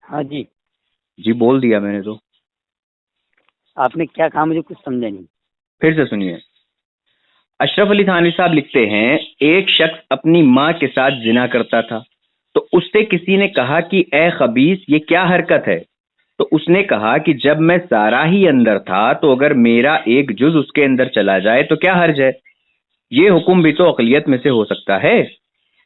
ہاں جی، جی بول دیا میں نے تو. آپ نے کیا کہا؟ مجھے کچھ سمجھا نہیں. پھر سے سنیے. اشرف علی تھانوی صاحب لکھتے ہیں ایک شخص اپنی ماں کے ساتھ زنا کرتا تھا تو اس سے کسی نے کہا کہ اے خبیث یہ کیا حرکت ہے؟ تو اس نے کہا کہ جب میں سارا ہی اندر تھا تو اگر میرا ایک جز اس کے اندر چلا جائے تو کیا حرج ہے؟ یہ حکم بھی تو عقلیت میں سے ہو سکتا ہے.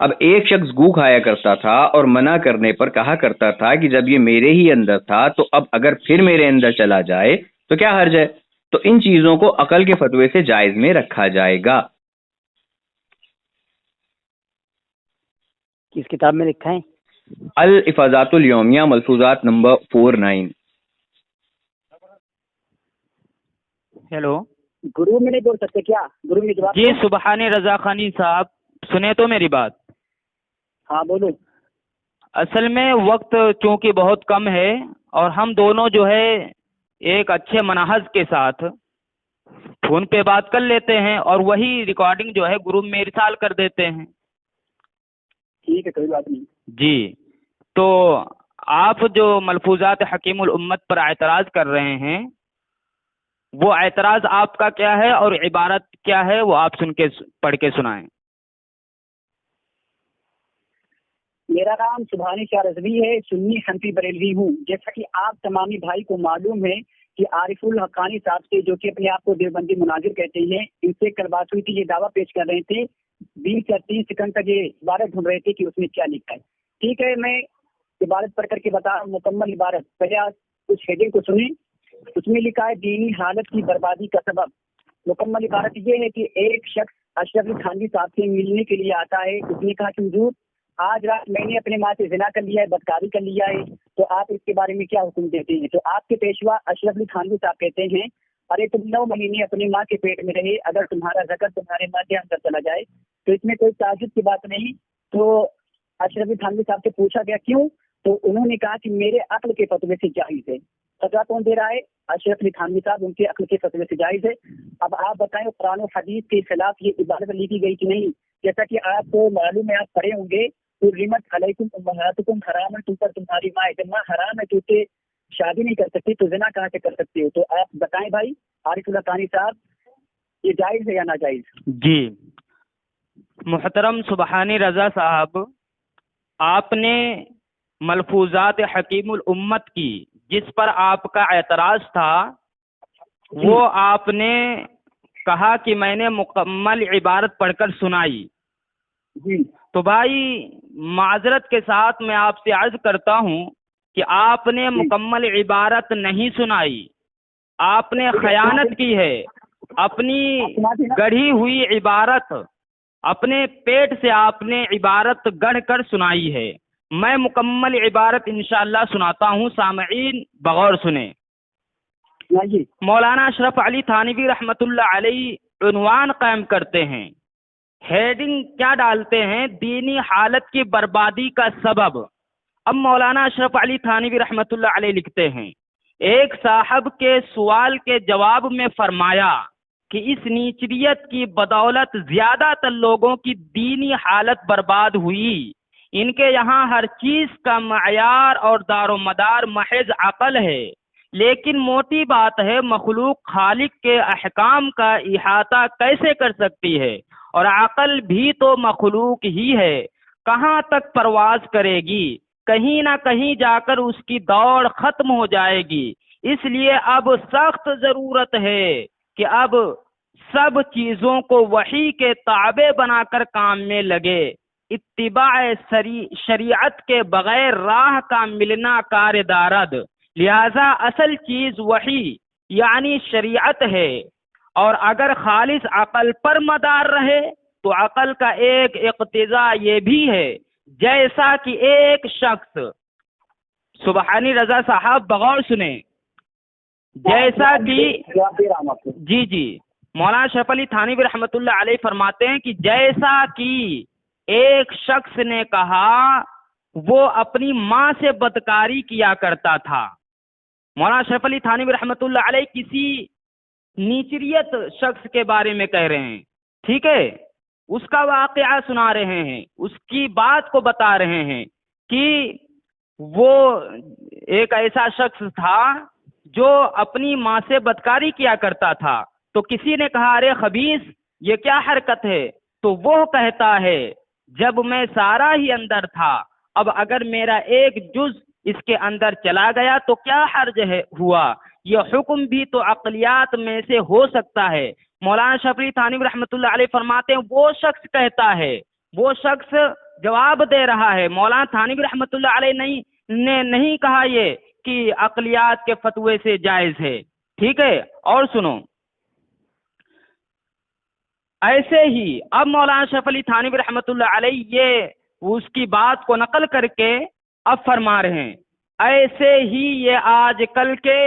اب ایک شخص گو کھایا کرتا تھا اور منع کرنے پر کہا کرتا تھا کہ جب یہ میرے ہی اندر تھا تو اب اگر پھر میرے اندر چلا جائے تو کیا حرج ہے؟ تو ان چیزوں کو عقل کے فتوے سے جائز میں رکھا جائے گا. کس کتاب میں لکھا ہے؟ الافاظات الیومیہ ملفوظات نمبر 49. ہیلو گرو میں نہیں بول سکتے کیا؟ گرو میں جواب جی، سبحانی رضا خانی صاحب سنے تو میری بات. ہاں بولو. اصل میں وقت چونکہ بہت کم ہے اور ہم دونوں جو ہے ایک اچھے منہج کے ساتھ فون پہ بات کر لیتے ہیں اور وہی ریکارڈنگ جو ہے گروپ میں ارسال کر دیتے ہیں. ٹھیک ہے، کوئی بات نہیں. جی، تو آپ جو ملفوظات حکیم الامت پر اعتراض کر رہے ہیں وہ اعتراض آپ کا کیا ہے اور عبارت کیا ہے وہ آپ پڑھ کے سنائیں. میرا نام سبحانی شاہ رضوی ہے، سنی حنفی بریلوی ہوں. جیسا کہ آپ تمامی بھائی کو معلوم ہے کہ عارف الحقانی صاحب سے، جو کہ اپنے آپ کو دیوبندی مناظر کہتے ہیں، ان سے کل بات ہوئی تھی. یہ دعویٰ پیش کر رہے تھے 20 یا 30 سیکنڈ تک یہ عبارت ڈھونڈ رہے تھے کہ اس میں کیا لکھا ہے. ٹھیک ہے، میں عبارت پڑھ کر کے بتا رہا ہوں. مکمل عبارت پہلے آپ کچھ ہیڈنگ کو سنیں. اس میں لکھا ہے دینی حالت کی بربادی کا سبب. مکمل عبارت یہ ہے کہ ایک شخص اشرف علی تھانوی صاحب سے ملنے کے لیے آتا ہے. اس نے کہا کہ حضور آج رات میں نے اپنے ماں سے زنا کر لیا ہے، بدکاری کر لیا ہے، تو آپ اس کے بارے میں کیا حکم دیتے ہیں؟ تو آپ کے پیشوا اشرف علی تھانوی صاحب کہتے ہیں ارے تم 9 مہینے اپنی ماں کے پیٹ میں رہے، اگر تمہارا ذکر تمہارے ماں کے اندر چلا جائے تو اس میں کوئی تعجب کی بات نہیں. تو اشرف علی تھانوی صاحب سے پوچھا گیا کیوں؟ تو انہوں نے کہا کہ میرے عقل کے فتوے سے جائز ہے. فتویٰ کون دے رہا ہے؟ اشرف علی تھانوی صاحب، ان کے عقل کے فتوے سے جائز ہے. اب آپ بتائیں قرآن و حدیث کے خلاف یہ عبارت لکھی گئی کہ نہیں؟ جیسا کہ آپ کو معلوم ہے، آپ پڑھے ہوں گے حرمت علیکم امہاتکم، حرام ہے تم پر تمہاری ماں. جب ماں حرام ہے تو اسے شادی نہیں کر سکتی تو زنا کہاں سے کر سکتے ہو؟ تو آپ بتائیں بھائی عارف اللہ ثانی صاحب، یہ جائز ہے یا ناجائز؟ جی محترم سبحانی رضا صاحب، آپ نے ملفوظات حکیم الامت کی جس پر آپ کا اعتراض تھا وہ آپ نے کہا کہ میں نے مکمل عبارت پڑھ کر سنائی. جی تو بھائی معذرت کے ساتھ میں آپ سے عرض کرتا ہوں کہ آپ نے مکمل عبارت نہیں سنائی، آپ نے خیانت کی ہے. اپنی گڑھی ہوئی عبارت اپنے پیٹ سے آپ نے عبارت گڑھ کر سنائی ہے. میں مکمل عبارت انشاءاللہ سناتا ہوں، سامعین بغور سنیں. مولانا اشرف علی تھانوی رحمۃ اللہ علیہ عنوان قائم کرتے ہیں، ہیڈنگ کیا ڈالتے ہیں؟ دینی حالت کی بربادی کا سبب. اب مولانا اشرف علی تھانوی رحمۃ اللہ علیہ لکھتے ہیں ایک صاحب کے سوال کے جواب میں فرمایا کہ اس نیچریت کی بدولت زیادہ تر لوگوں کی دینی حالت برباد ہوئی. ان کے یہاں ہر چیز کا معیار اور دار و مدار محض عقل ہے، لیکن موٹی بات ہے مخلوق خالق کے احکام کا احاطہ کیسے کر سکتی ہے؟ اور عقل بھی تو مخلوق ہی ہے، کہاں تک پرواز کرے گی؟ کہیں نہ کہیں جا کر اس کی دوڑ ختم ہو جائے گی. اس لیے اب سخت ضرورت ہے کہ اب سب چیزوں کو وحی کے تابع بنا کر کام میں لگے. اتباع شریعت کے بغیر راہ کا ملنا کار دارد. لہذا اصل چیز وحی یعنی شریعت ہے، اور اگر خالص عقل پر مدار رہے تو عقل کا ایک اقتضا یہ بھی ہے جیسا کہ ایک شخص، سبحانی رضا صاحب بغور سنیں، جیسا کہ جی مولانا اشرف علی تھانوی رحمۃ اللہ علیہ فرماتے ہیں کہ جیسا کہ ایک شخص نے کہا وہ اپنی ماں سے بدکاری کیا کرتا تھا. مولانا اشرف علی تھانوی رحمۃ اللہ علیہ کسی نیچریت شخص کے بارے میں کہہ رہے ہیں، ٹھیک ہے، اس کا واقعہ سنا رہے ہیں، اس کی بات کو بتا رہے ہیں کہ وہ ایک ایسا شخص تھا جو اپنی ماں سے بدکاری کیا کرتا تھا. تو کسی نے کہا ارے خبیث یہ کیا حرکت ہے؟ تو وہ کہتا ہے جب میں سارا ہی اندر تھا، اب اگر میرا ایک جز اس کے اندر چلا گیا تو کیا حرج ہوا؟ یہ حکم بھی تو عقلیات میں سے ہو سکتا ہے. مولانا شفیع تھانوی رحمۃ اللہ علیہ فرماتے ہیں وہ شخص کہتا ہے، وہ شخص جواب دے رہا ہے. مولانا تھانوی رحمۃ اللہ علیہ نے نہیں کہا یہ کہ عقلیات کے فتوے سے جائز ہے. ٹھیک ہے، اور سنو. ایسے ہی اب مولانا شفیع علی تھانوی رحمۃ اللہ علیہ یہ اس کی بات کو نقل کر کے اب فرما رہے ہیں ایسے ہی یہ آج کل کے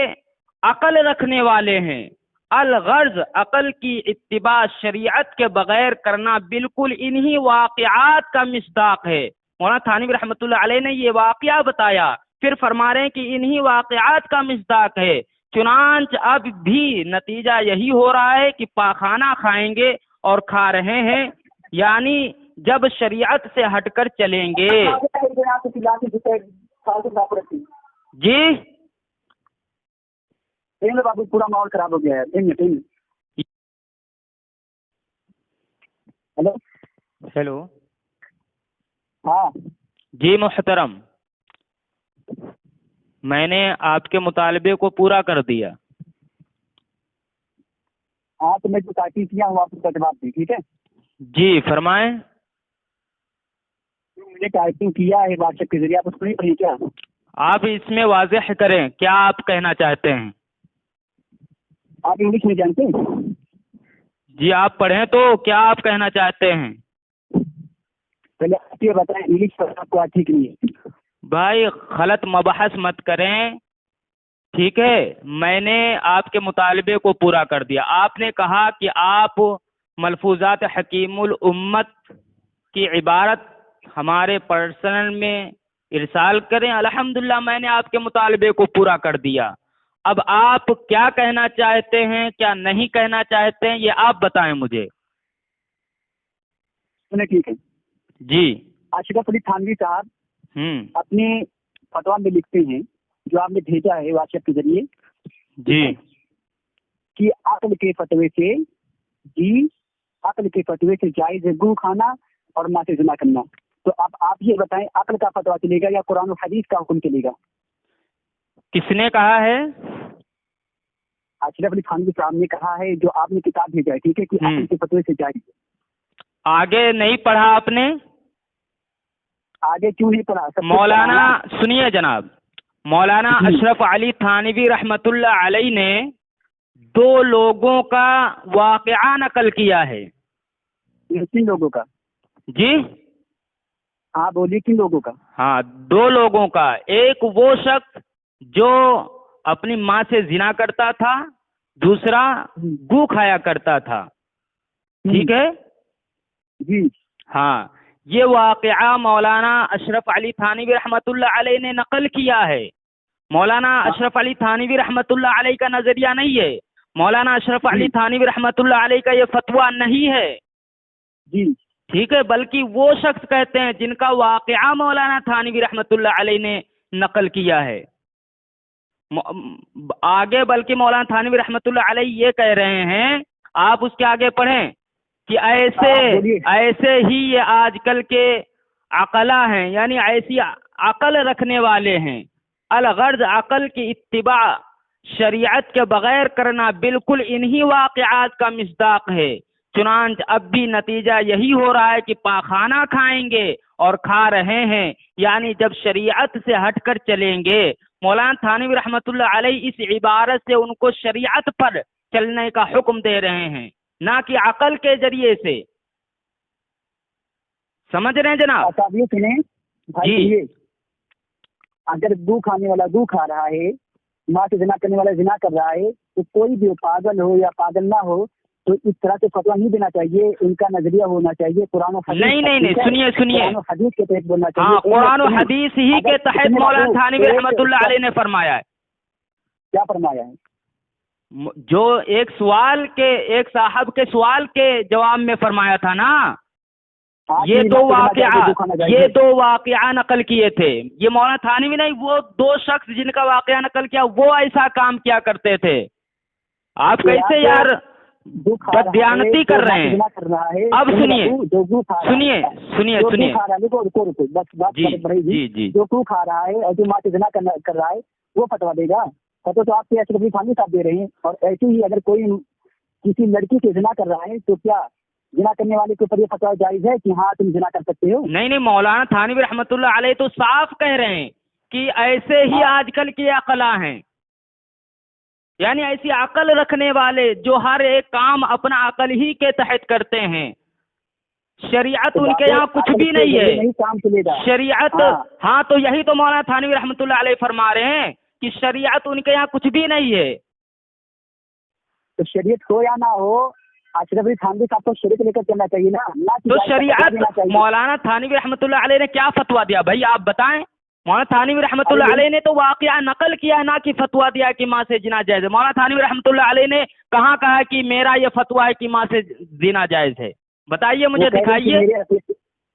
عقل رکھنے والے ہیں. الغرض عقل کی اتباع شریعت کے بغیر کرنا بالکل انہی واقعات کا مصداق ہے. مولانا تھانوی رحمۃ اللہ علیہ نے یہ واقعہ بتایا، پھر فرما رہے ہیں کہ انہی واقعات کا مصداق ہے. چنانچہ اب بھی نتیجہ یہی ہو رہا ہے کہ پاخانہ کھائیں گے اور کھا رہے ہیں، یعنی جب شریعت سے ہٹ کر چلیں گے. جی بابو پورا ماحول خراب ہو گیا ہے. Hello hello. ہاں جی محترم، میں نے آپ کے مطالبے کو پورا کر دیا. ہاں تو میں جو تاکید کیا ہوں آپ کا جواب دی. ٹھیک ہے جی فرمائیں. میں نے ٹائپنگ کیا ہے واٹس ایپ کے ذریعے، آپ اس کو نہیں پڑھی کیا؟ آپ اس میں واضح کریں کیا آپ کہنا چاہتے ہیں. آپ انگلش میں جانتے ہیں؟ جی آپ پڑھیں تو کیا آپ کہنا چاہتے ہیں. پہلے آپ یہ بتائیں انگلش پر آپ کو ٹھیک نہیں ہے. بھائی غلط مباحث مت کریں، ٹھیک ہے. میں نے آپ کے مطالبے کو پورا کر دیا. آپ نے کہا کہ آپ ملفوظات حکیم الامت کی عبارت ہمارے پرسنل میں ارسال کریں. الحمدللہ میں نے آپ کے مطالبے کو پورا کر دیا. اب آپ کیا کہنا چاہتے ہیں کیا نہیں کہنا چاہتے ہیں یہ آپ بتائیں مجھے. ٹھیک ہے جی. اشرف علی تھانوی صاحب اپنے فتوا میں لکھتے ہیں جو آپ نے بھیجا ہے واٹس ایپ کے ذریعے جی کہ عقل کے فتوے سے جائز ہے گو کھانا اور ماں سے زنا کرنا. تو اب آپ یہ بتائیں عقل کا فتوا چلے گا یا قرآن و حدیث کا حکم چلے گا؟ کس نے کہا ہے؟ اشرف علی تھانوی صاحب نے کہا ہے جو آپ نے کتاب بھیجا ہے. ٹھیک ہے کہ عقل کے فتوے سے جائز ہے. آگے نہیں پڑھا آپ نے؟ آگے کیوں نہیں پڑھا؟ مولانا سنیے جناب، مولانا اشرف علی تھانوی رحمت اللہ علیہ نے دو لوگوں کا واقعہ نقل کیا ہے. کن لوگوں کا؟ جی ہاں بولیے کن لوگوں کا؟ ہاں دو لوگوں کا. ایک وہ شخص جو اپنی ماں سے زنا کرتا تھا، دوسرا گو کھایا کرتا تھا. ٹھیک ہے جی ہاں. یہ واقعہ مولانا اشرف علی تھانوی رحمت اللہ علیہ نے نقل کیا ہے. مولانا اشرف علی تھانوی رحمت اللہ علیہ کا نظریہ نہیں ہے. مولانا اشرف علی تھانوی رحمت اللہ علیہ کا یہ فتویٰ نہیں ہے. جی ٹھیک ہے، بلکہ وہ شخص کہتے ہیں جن کا واقعہ مولانا تھانوی رحمت اللہ علیہ نے نقل کیا ہے. آگے بلکہ مولانا تھانوی رحمت اللہ علیہ یہ کہہ رہے ہیں، آپ اس کے آگے پڑھیں کہ ایسے ہی یہ آج کل کے عقلا ہیں، یعنی ایسی عقل رکھنے والے ہیں. الغرض عقل کی اتباع شریعت کے بغیر کرنا بالکل انہی واقعات کا مصداق ہے. چنانچہ اب بھی نتیجہ یہی ہو رہا ہے کہ پاخانہ کھائیں گے اور کھا رہے ہیں، یعنی جب شریعت سے ہٹ کر چلیں گے. مولانا تھانوی رحمت اللہ علیہ اس عبارت سے ان کو شریعت پر چلنے کا حکم دے رہے ہیں، نہ کہ عقل کے ذریعے سے. سمجھ رہے ہیں جناب؟ آپ یہ سنیں جی. اگر گو کھانے والا گو کھا رہا ہے، ماں سے زنا کرنے والا زنا کر رہا ہے، تو کوئی بھی پاگل ہو یا پاگل نہ ہو تو اس طرح سے فتویٰ نہیں دینا چاہیے. ان کا نظریہ ہونا چاہیے قرآن و حدیث. نہیں سنیے قرآن و حدیث کے تحت بولنا چاہیے. ہاں قرآن و حدیث ہی کے تحت مولانا تھانوی رحمت اللہ علیہ نے فرمایا ہے. کیا فرمایا ہے؟ جو ایک صاحب کے سوال کے جواب میں فرمایا تھا نا یہ دو واقعہ نقل کیے تھے، یہ مولانا تھانوی نہیں، وہ دو شخص جن کا واقعہ نقل کیا وہ ایسا کام کیا کرتے تھے. آپ کیسے یار بددیانتی کر رہے ہیں؟ اب سنیے جی جو کو کھا رہا ہے اور جو ماں سے زنا کر رہا ہے وہ فتوا دے گا. فتوا تو آپ کے اشرف علی تھانوی صاحب دے رہے ہیں. اور ایسے ہی اگر کوئی کسی لڑکی سے زنا کر رہا ہے تو کیا زنا کرنے والے کے اوپر یہ فتوا جائز ہے کہ ہاں تم زنا کر سکتے ہو؟ نہیں، مولانا تھانوی رحمۃ اللہ علیہ تو صاف کہہ رہے ہیں کہ ایسے ہی آج کل کی عقلاء ہیں، یعنی ایسی عقل رکھنے والے جو ہر ایک کام اپنا عقل ہی کے تحت کرتے ہیں. شریعت ان کے یہاں کچھ بھی نہیں ہے. شریعت ہاں تو یہی تو مولانا تھانوی رحمۃ اللہ علیہ فرما رہے ہیں کہ شریعت ان کے یہاں کچھ بھی نہیں ہے. تو شریعت ہو یا نہ ہو اشرف علی تھانوی صاحب کو شریعت لے کر چلنا چاہیے نا. تو شریعت مولانا تھانوی رحمۃ اللہ علیہ نے کیا فتوا دیا بھائی آپ بتائیں؟ مولانا تھانوی رحمۃ اللہ علیہ نے تو واقعہ نقل کیا نہ کہ فتوا دیا کہ ماں سے زنا جائز ہے. مولانا تھانوی رحمۃ اللہ علیہ نے کہاں کہا کہ میرا یہ فتوا ہے کہ ماں سے زنا جائز ہے؟ بتائیے مجھے، دکھائیے.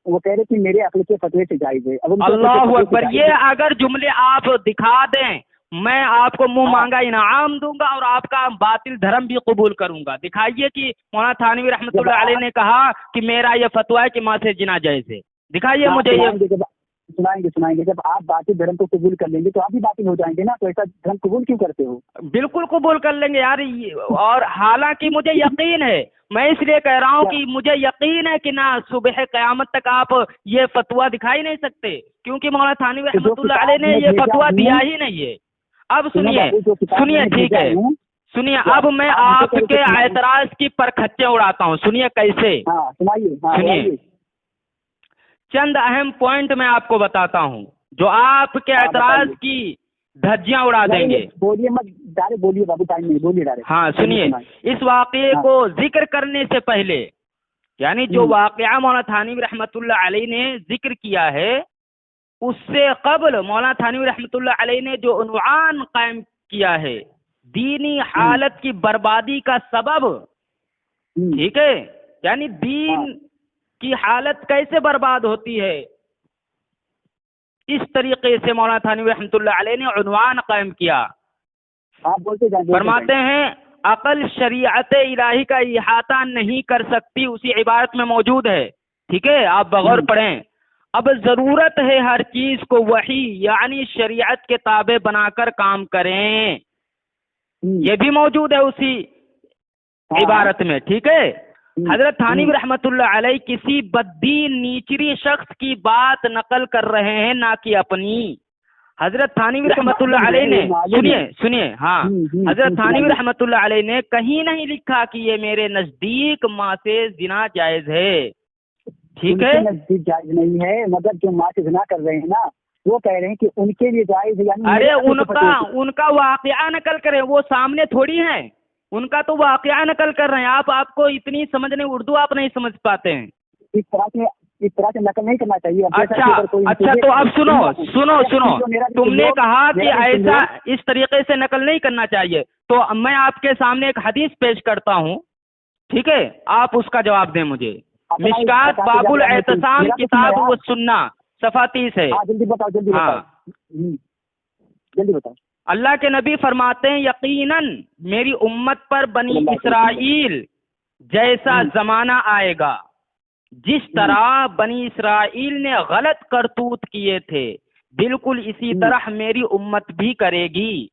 وہ کہہ رہے کہ میرے عقل کے فتوے سے جائز ہے. اللہ اکبر. یہ اگر جملے آپ دکھا دیں میں آپ کو منہ مانگا انعام دوں گا اور آپ کا باطل دھرم بھی قبول کروں گا. دکھائیے کہ مولانا تھانوی رحمۃ اللہ علیہ نے کہا کہ میرا یہ فتوا ہے کہ ماں سے زنا جائز ہے. دکھائیے مجھے. یہ سنائیں گے. جب آپ باطل دھرم کو قبول کر لیں گے تو آپ بھی باطل ہو جائیں گے نا. تو ایسا دھرم قبول کیوں کرتے ہو؟ بالکل قبول کر لیں گے یار. اور حالانکہ مجھے یقین ہے، میں اس لیے کہہ رہا ہوں کہ مجھے یقین ہے کہ نہ صبح قیامت تک آپ یہ فتوا دکھا ہی نہیں سکتے، کیونکہ مولانا تھانوی رحمۃ اللہ علیہ نے یہ فتوا دیا ہی نہیں ہے. اب سنیے ٹھیک ہے، سنیے. اب میں آپ کے اعتراض کی پرکھچیں اڑاتا ہوں. سنیے کیسے. سنیے چند اہم پوائنٹ میں آپ کو بتاتا ہوں جو آپ کے اعتراض کی دھجیاں اڑا دیں گے. بولیے مت ڈائریکٹ بولیے بابو، ٹائم نہیں، بولیے ڈائریکٹ. ہاں سنیے. اس واقعے کو ذکر کرنے سے پہلے، یعنی جو واقعہ مولانا تھانوی رحمۃ اللہ علیہ نے ذکر کیا ہے اس سے قبل مولانا تھانوی رحمۃ اللہ علیہ نے جو عنوان قائم کیا ہے دینی حالت کی بربادی کا سبب، ٹھیک ہے، یعنی دین کی حالت کیسے برباد ہوتی ہے، اس طریقے سے مولانا تھانوی رحمۃ اللہ علیہ نے عنوان قائم کیا. فرماتے ہیں عقل شریعت الہی کا احاطہ نہیں کر سکتی، اسی عبارت میں موجود ہے. ٹھیک ہے، آپ بغور پڑھیں. اب ضرورت ہے ہر چیز کو وحی یعنی شریعت کے تابع بنا کر کام کریں، یہ بھی موجود ہے اسی عبارت میں. ٹھیک ہے. حضرت تھانوی رحمۃ اللہ علیہ کسی بددین نیچری شخص کی بات نقل کر رہے ہیں نہ کہ اپنی. حضرت تھانوی رحمۃ اللہ علیہ نے سنیے ہاں حضرت تھانوی رحمۃ اللہ علیہ نے کہیں نہیں لکھا کہ یہ میرے نزدیک ماں سے زنا جائز ہے. ٹھیک ہے، نزدیک جائز نہیں ہے، مگر جو ماں سے زنا کر رہے ہیں نا وہ کہہ رہے ہیں کہ ان کے لیے جائز ہے. ارے ان کا واقعہ نقل کریں، وہ سامنے تھوڑی ہیں، ان کا تو واقعہ نقل کر رہے ہیں. آپ کو اتنی سمجھنے اردو آپ نہیں سمجھ پاتے ہیں. اس طرح سے نقل نہیں کرنا چاہیے. اچھا تو اب سنو تم نے کہا کہ ایسا اس طریقے سے نقل نہیں کرنا چاہیے، تو میں آپ کے سامنے ایک حدیث پیش کرتا ہوں. ٹھیک ہے، آپ اس کا جواب دیں مجھے. مشکات باب الاعتصام کتاب و سنہ صفحہ 30 ہے. جلدی بتاؤ. اللہ کے نبی فرماتے ہیں یقیناً میری امت پر بنی اسرائیل جیسا زمانہ آئے گا جس طرح بنی اسرائیل نے غلط کرتوت کیے تھے بالکل اسی طرح میری امت بھی کرے گی.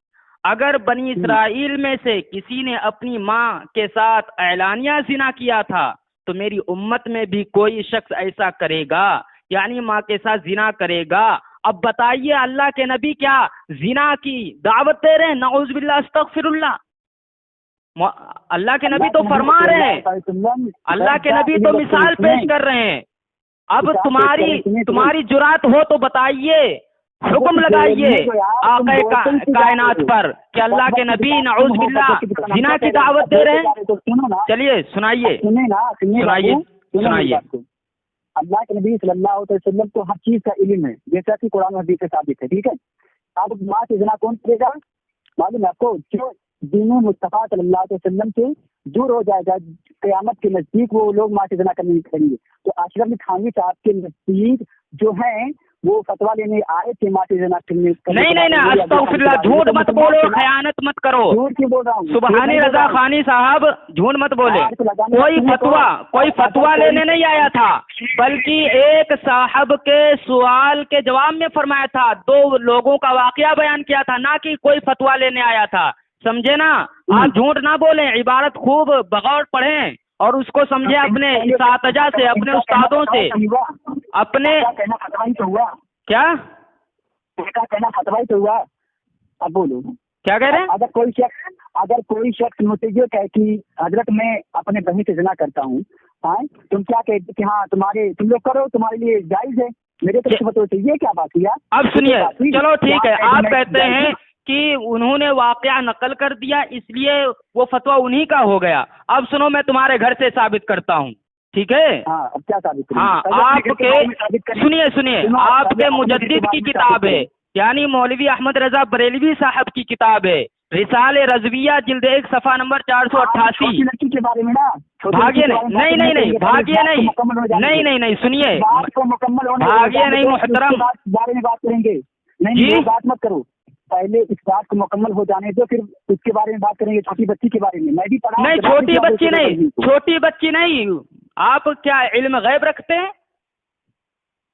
اگر بنی اسرائیل میں سے کسی نے اپنی ماں کے ساتھ اعلانیہ زنا کیا تھا تو میری امت میں بھی کوئی شخص ایسا کرے گا، یعنی ماں کے ساتھ زنا کرے گا. اب بتائیے اللہ کے نبی کیا زنا کی دعوت دے رہے ہیں؟ نعوذ باللہ استغفر اللہ. اللہ کے نبی تو فرما رہے ہیں، اللہ کے نبی تو مثال پیش کر رہے ہیں. اب تمہاری جرات ہو تو بتائیے، حکم لگائیے آقا کائنات پر کہ اللہ کے نبی نعوذ باللہ زنا کی دعوت دے رہے ہیں. چلیے سنائیے. اللہ کے نبی صلی اللہ علیہ وسلم کو ہر چیز کا علم ہے، جیسا کہ قرآن حدیث سے ثابت ہے. ٹھیک ہے. اب ماں سے زنا کون کرے گا؟ معلوم ہے آپ کو، جو دین مصطفیٰ صلی اللہ علیہ وسلم سے دور ہو جائے گا، قیامت کے نزدیک وہ لوگ ماں سے زنا کرنے کریں گے. تو اشرف علی تھانوی صاحب کے نزدیک جو ہیں وہ فتوا لینے آئے تھے ماں سے زنا کرنے. نہیں استغفر اللہ، جھوٹ مت بولو، خیانت مت کرو. جھوٹ کیوں بول رہا ہوں؟ سبحانی رضا خانی صاحب جھوٹ مت بولے. کوئی فتوا لینے نہیں آیا تھا، بلکہ ایک صاحب کے سوال کے جواب میں فرمایا تھا، 2 لوگوں کا واقعہ بیان کیا تھا، نہ کہ کوئی فتوا لینے آیا تھا. سمجھے نا؟ آپ جھوٹ نہ بولیں، عبارت خوب بغور پڑھیں اور اس کو سمجھے اپنے اساتذہ سے، اپنے استادوں سے، اپنے کیا کہنا فتوائی تو ہوا. اب بولو کیا کہہ رہے ہیں؟ اگر کوئی شخص مجھ سے یہ کہے کہ حضرت میں اپنے بہن سے زنا کرتا ہوں، تم کیا کہتے کہ ہاں تم لوگ کرو، تمہارے لیے جائز ہے، میرے تو فتوی سے یہ کیا بات ہوا؟ اب سنیے، چلو ٹھیک ہے، آپ کہتے ہیں کہ انہوں نے واقعہ نقل کر دیا اس لیے وہ فتویٰ انہی کا ہو گیا. اب سنو، میں تمہارے گھر سے ثابت کرتا ہوں، ٹھیک ہے؟ کیا ثابت؟ ہاں، آپ کے سنیے آپ کے مجدد کی کتاب ہے، یعنی مولوی احمد رضا بریلوی صاحب کی کتاب ہے، رسال رضویہ جلد 1 صفحہ نمبر 488. لڑکی کے بارے میں نا بھاگیے نہیں، بھاگیے نہیں، سنیے، بھاگیے نہیں محترم، بارے میں بات کریں گے. نہیں بات مت کرو، پہلے اس بات کو مکمل ہو جانے دو، پھر اس کے بارے میں بات کریں گے. چھوٹی بچی کے بارے میں میں بھی پڑھا. نہیں، چھوٹی بچی نہیں. آپ کیا علم غیب رکھتے ہیں؟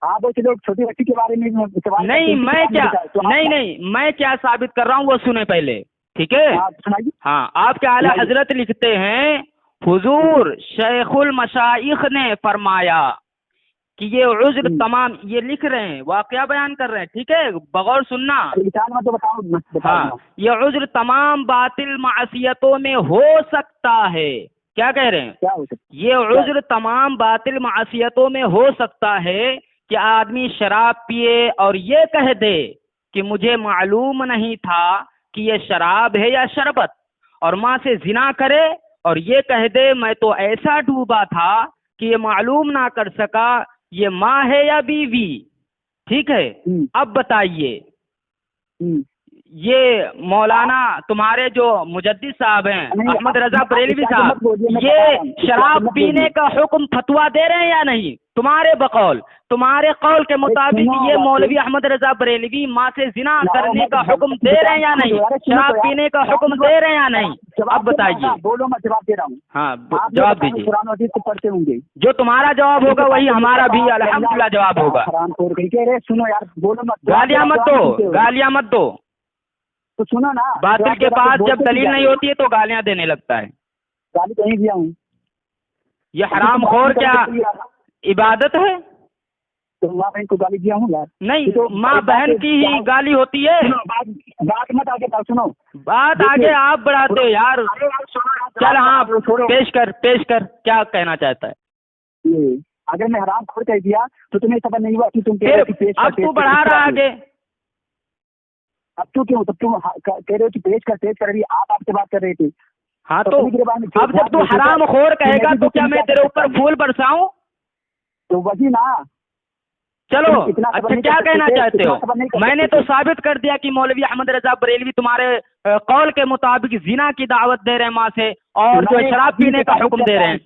آپ لوگ چھوٹی بچی کے بارے میں نہیں، میں کیا ثابت کر رہا ہوں وہ سنیں پہلے، ٹھیک ہے؟ ہاں، آپ کے اعلیٰ حضرت لکھتے ہیں، حضور شیخ المشائخ نے فرمایا کہ یہ عذر تمام، یہ لکھ رہے ہیں، واقعہ بیان کر رہے ہیں، ٹھیک ہے؟ بغور سننا. ہاں، یہ عذر تمام باطل معصیتوں میں ہو سکتا ہے. کیا کہہ رہے ہیں؟ یہ عذر تمام باطل معصیتوں میں ہو سکتا ہے کہ آدمی شراب پیے اور یہ کہہ دے کہ مجھے معلوم نہیں تھا کہ یہ شراب ہے یا شربت، اور ماں سے زنا کرے اور یہ کہہ دے میں تو ایسا ڈوبا تھا کہ یہ معلوم نہ کر سکا یہ ماں ہے یا بیوی. ٹھیک ہے؟ اب بتائیے، یہ مولانا تمہارے جو مجدد صاحب ہیں احمد رضا بریلوی صاحب، یہ شراب پینے کا حکم فتوا دے رہے ہیں یا نہیں؟ تمہارے قول کے مطابق یہ مولوی احمد رضا بریلوی ماں سے زنا کرنے کا حکم دے رہے ہیں یا نہیں؟ شراب پینے کا حکم دے رہے ہیں یا نہیں؟ اب بتائیے. بولو، میں جواب دے رہا ہوں. ہاں، جواب دیجیے. قرآن حدیث کو پڑھتے ہوں گے، جو تمہارا جواب ہوگا وہی ہمارا بھی الحمدللہ جواب ہوگا. سنو یار، بولو مت، گالیاں مت دو. تو سنو نا، باطل کے پاس جب دلیل نہیں ہوتی ہے تو گالیاں دینے لگتا ہے. گالی کہیں دیا ہوں؟ یہ حرام خور کیا عبادت ہے؟ تو ماں بہن کو گالی دیا ہوں یار؟ نہیں، ماں بہن کی ہی گالی ہوتی ہے. بات مت آگے سنو، بات آگے آپ بڑھاتے ہو یار. چل ہاں، پیش کر کیا کہنا چاہتا ہے. اگر میں حرام خور کہہ دیا تو تمہیں خبر نہیں ہوا کہ تم اب تو بڑھا رہا آگے. اب تو کیوں تم کہہ رہے ہو کہ پیش کر رہی، آپ سے بات کر رہے تھے. ہاں، تو اب جب تو حرام خور کہے گا تو کیا میں تیرے اوپر پھول برساؤں؟ تو وہی نا. چلو اچھا، کیا کہنا چاہتے ہو؟ میں نے تو ثابت کر دیا کہ مولوی احمد رضا بریلوی تمہارے قول کے مطابق زنا کی دعوت دے رہے ہیں ماں سے، اور جو شراب پینے کا حکم دے رہے ہیں.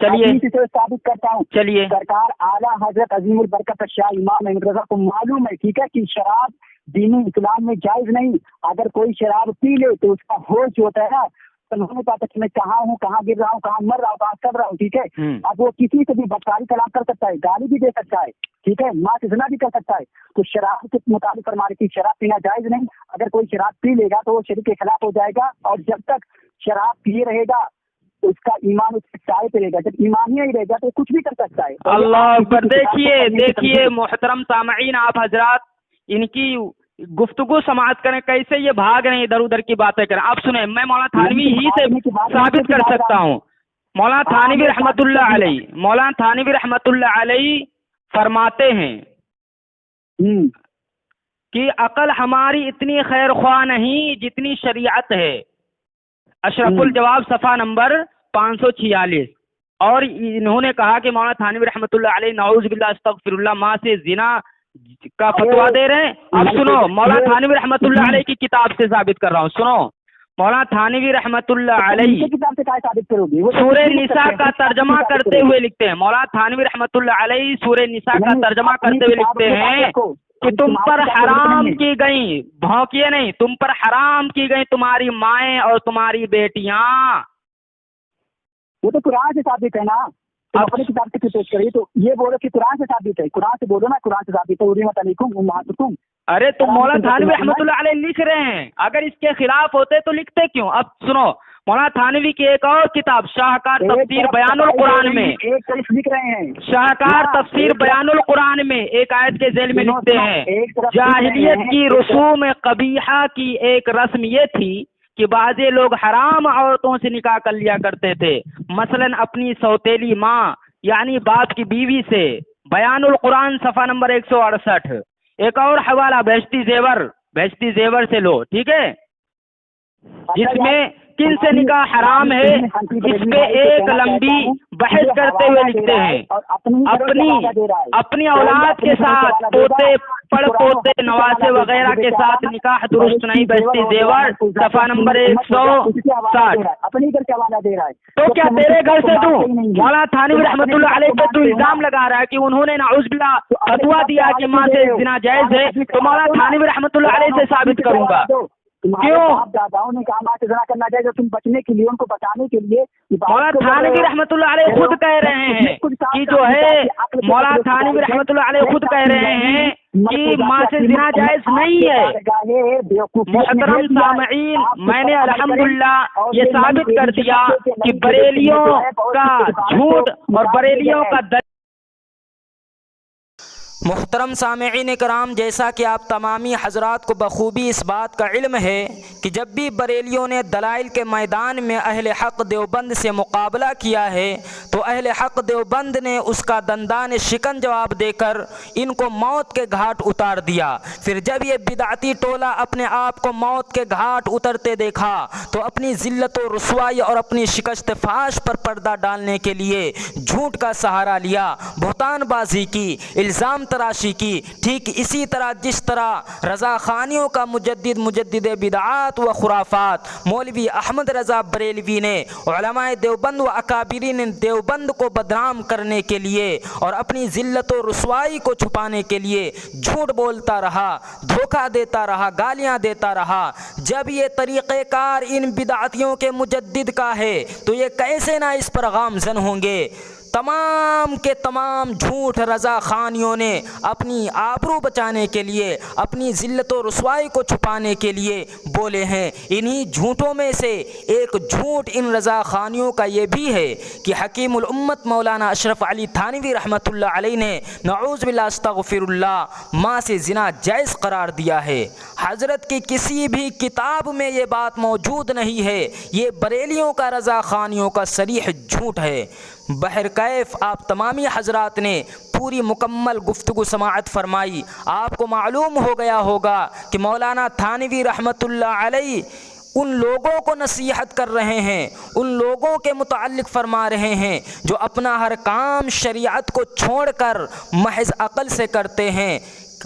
چلیے ثابت کرتا ہوں. چلیے. سرکار اعلیٰ حضرت عظیم البرکت شاہ امام احمد رضا کو معلوم ہے، ٹھیک ہے، کہ شراب دینی اسلام میں جائز نہیں. اگر کوئی شراب پی لے تو اس کا ہوش جو ہوتا ہے نا، نہیں پاتا کہ میں کہاں ہوں، کہاں گر رہا ہوں، کہاں مر رہا ہوں، کہاں کر رہا ہوں. ٹھیک ہے، اب وہ کسی سے بھی بدکاری کلام کر سکتا ہے، گالی بھی دے سکتا ہے، ٹھیک ہے، ماں سے زنا بھی کر سکتا ہے. تو شراب کے مطابق فرما رہی تھی شراب پینا جائز نہیں. اگر کوئی شراب پی لے گا تو وہ شریعت کے خلاف ہو جائے گا، اور جب تک شراب پیے رہے گا اس کا ایمان اس کے سائے پہ رہے گا. جب ایمان ہی نہیں رہے گا تو کچھ بھی کر سکتا ہے. اللہ اکبر. دیکھیے محترم سامعین، آپ حضرات ان کی گفتگو سماعت کریں، کیسے یہ بھاگ رہے ہیں ادھر ادھر کی باتیں کریں. آپ سنیں، میں مولانا تھانوی ہی سے ثابت کر سکتا ہوں. مولانا تھانوی رحمت اللہ علیہ فرماتے ہیں کہ عقل ہماری اتنی خیر خواہ نہیں جتنی شریعت ہے. اشرف الجواب صفحہ نمبر 546. اور انہوں نے کہا کہ مولانا تھانوی رحمت اللہ علیہ نعوذ باللہ استغفر اللہ ماں سے زنا کا فتوا دے رہے ہیں. اب سنو، مولانا تھانوی رحمت اللہ علیہ کی کتاب سے ثابت کر رہا ہوں، سنو. مولانا تھانوی رحمت اللہ علیہ کتاب سے کیا ثابت کرو گے؟ سورہ نساء کا ترجمہ کرتے ہوئے لکھتے ہیں، مولانا تھانوی رحمت اللہ علیہ سورہ نساء کا ترجمہ کرتے ہوئے لکھتے ہیں کہ تم پر حرام کی گئی، بھونکیے نہیں، تم پر حرام کی گئی تمہاری مائیں اور تمہاری بیٹیاں۔ وہ تو قرآن سے ثابت ہے نا، تم اپنی کتاب سے پیش کریے تو یہ بولو کہ قرآن سے ثابت ہے، قرآن سے بولو نا، قرآن سے ثابت ہے، حرمت علیکم امہاتکم۔ ارے تو مولانا تھانوی رحمۃ اللہ علیہ لکھ رہے ہیں، اگر اس کے خلاف ہوتے تو لکھتے کیوں؟ اب سنو، مولانا تھانوی کی ایک اور کتاب شاہکار تفسیر بیان القرآن میں، ایک طرف لکھ رہے ہیں شاہکار تفسیر بیان القرآن میں ایک آیت کے ذیل میں لکھتے ہیں، جاہلیت کی رسوم قبیحہ کی ایک رسم یہ تھی کہ بعض لوگ حرام عورتوں سے نکاح کر لیا کرتے تھے، مثلا اپنی سوتیلی ماں یعنی باپ کی بیوی سے۔ بیان القرآن صفحہ نمبر 168۔ ایک اور حوالہ بہشتی زیور سے لو، ٹھیک ہے، جس میں کن سے نکاح حرام ہے اس پہ ایک لمبی بحث کرتے ہوئے لکھتے ہیں، اپنی اولاد کے ساتھ پوتے پڑ پوتے نواسے وغیرہ کے ساتھ نکاح درست نہیں۔ بہشتی زیور صفحہ نمبر 160۔ تو کیا تیرے گھر سے تو مولانا تھانوی رحمۃ اللہ علیہ پہ تو الزام لگا رہا ہے کہ انہوں نے نعوذ باللہ فتویٰ دیا کہ ماں سے زنا جائز ہے، تو مولانا تھانوی رحمۃ اللہ علیہ سے ثابت کروں گا۔ کیوں؟ داداؤں نے کہا ماں سے زنا کرنا چاہیے، تم بچنے کے لیے، ان کو بچانے کے لیے۔ مولانا تھانوی رحمۃ اللہ علیہ خود کہہ رہے ہیں کہ جو ہے، مولانا تھانوی رحمۃ اللہ علیہ خود کہہ رہے ہیں کہ ماں سے زنا جائز نہیں ہے۔ محترم سامعین، میں نے الحمدللہ یہ ثابت کر دیا کہ بریلیوں کا جھوٹ اور بریلیوں کا محترم سامعین کرام، جیسا کہ آپ تمامی حضرات کو بخوبی اس بات کا علم ہے کہ جب بھی بریلیوں نے دلائل کے میدان میں اہل حق دیوبند سے مقابلہ کیا ہے تو اہل حق دیوبند نے اس کا دندان شکن جواب دے کر ان کو موت کے گھاٹ اتار دیا۔ پھر جب یہ بدعتی ٹولہ اپنے آپ کو موت کے گھاٹ اترتے دیکھا تو اپنی ذلت و رسوائی اور اپنی شکست فاش پر پردہ ڈالنے کے لیے جھوٹ کا سہارا لیا، بہتان بازی کی، الزام تراشی کی۔ ٹھیک اسی طرح جس طرح رضا خانیوں کا مجدد بدعات و خرافات مولوی احمد رضا بریلوی نے علماء دیوبند و اکابرین دیوبند کو بدنام کرنے کے لیے اور اپنی ذلت و رسوائی کو چھپانے کے لیے جھوٹ بولتا رہا، دھوکہ دیتا رہا، گالیاں دیتا رہا۔ جب یہ طریقہ کار ان بدعتیوں کے مجدد کا ہے تو یہ کیسے نہ اس پر گامزن ہوں گے؟ تمام کے تمام جھوٹ رضا خانیوں نے اپنی آبرو بچانے کے لیے، اپنی ذلت و رسوائی کو چھپانے کے لیے بولے ہیں۔ انہی جھوٹوں میں سے ایک جھوٹ ان رضا خانیوں کا یہ بھی ہے کہ حکیم الامت مولانا اشرف علی تھانوی رحمۃ اللہ علیہ نے نعوذ باللہ استغفر اللہ ماں سے زنا جائز قرار دیا ہے۔ حضرت کی کسی بھی کتاب میں یہ بات موجود نہیں ہے، یہ بریلیوں کا رضا خانیوں کا صریح جھوٹ ہے۔ بہرکیف آپ تمامی حضرات نے پوری مکمل گفتگو سماعت فرمائی، آپ کو معلوم ہو گیا ہوگا کہ مولانا تھانوی رحمۃ اللہ علیہ ان لوگوں کو نصیحت کر رہے ہیں، ان لوگوں کے متعلق فرما رہے ہیں جو اپنا ہر کام شریعت کو چھوڑ کر محض عقل سے کرتے ہیں،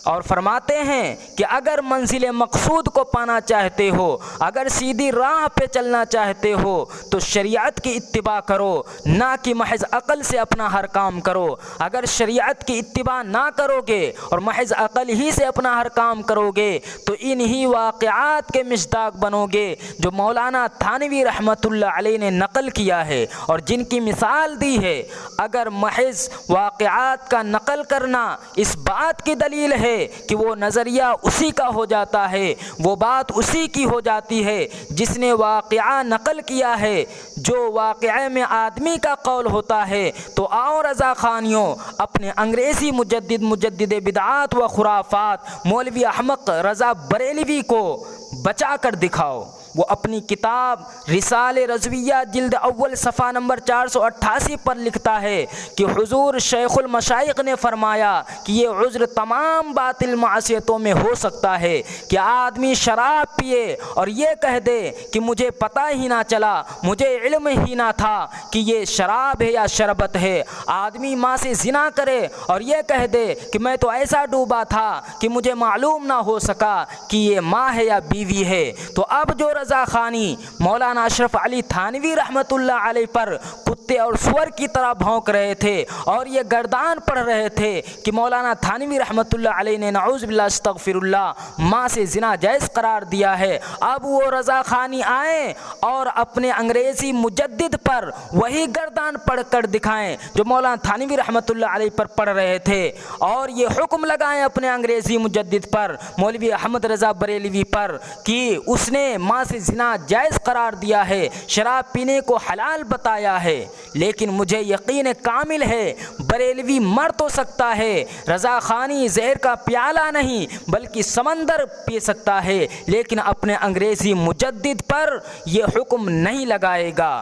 اور فرماتے ہیں کہ اگر منزل مقصود کو پانا چاہتے ہو، اگر سیدھی راہ پہ چلنا چاہتے ہو تو شریعت کی اتباع کرو، نہ کہ محض عقل سے اپنا ہر کام کرو۔ اگر شریعت کی اتباع نہ کرو گے اور محض عقل ہی سے اپنا ہر کام کرو گے تو انہی واقعات کے مصداق بنو گے جو مولانا تھانوی رحمۃ اللہ علیہ نے نقل کیا ہے اور جن کی مثال دی ہے۔ اگر محض واقعات کا نقل کرنا اس بات کی دلیل ہے کہ وہ نظریہ اسی کا ہو جاتا ہے، وہ بات اسی کی ہو جاتی ہے جس نے واقعہ نقل کیا ہے، جو واقعے میں آدمی کا قول ہوتا ہے، تو آؤ رضا خانیوں اپنے انگریزی مجدد بدعات و خرافات مولوی احمد رضا بریلوی کو بچا کر دکھاؤ۔ وہ اپنی کتاب رسال رضویہ جلد اول صفحہ نمبر 488 پر لکھتا ہے کہ حضور شیخ المشائخ نے فرمایا کہ یہ عذر تمام باطل معصیتوں میں ہو سکتا ہے کہ آدمی شراب پیے اور یہ کہہ دے کہ مجھے پتہ ہی نہ چلا، مجھے علم ہی نہ تھا کہ یہ شراب ہے یا شربت ہے۔ آدمی ماں سے زنا کرے اور یہ کہہ دے کہ میں تو ایسا ڈوبا تھا کہ مجھے معلوم نہ ہو سکا کہ یہ ماں ہے یا بیوی ہے۔ تو اب جو رضا خانی مولانا اشرف علی تھانوی رحمۃ اللہ علیہ پر کتے اور سور کی طرح بھونک رہے تھے اور یہ گردان پڑھ رہے تھے کہ مولانا تھانوی رحمۃ اللہ علیہ نے نعوذ باللہ استغفر اللہ ماں سے زنا جائز قرار دیا ہے۔ اب وہ رضا خانی آئیں اور اپنے انگریزی مجدد پر وہی گردان پڑھ کر دکھائیں جو مولانا تھانوی رحمۃ اللہ علیہ پر پڑھ رہے تھے، اور یہ حکم لگائیں اپنے انگریزی مجدد پر مولوی احمد رضا بریلوی پر کہ اس نے ماں سے زنا جائز قرار دیا ہے، شراب پینے کو حلال بتایا ہے۔ لیکن مجھے یقین کامل ہے بریلوی مر تو سکتا ہے، رضا خانی زہر کا پیالہ نہیں بلکہ سمندر پی سکتا ہے، لیکن اپنے انگریزی مجدد پر یہ حکم نہیں لگائے گا۔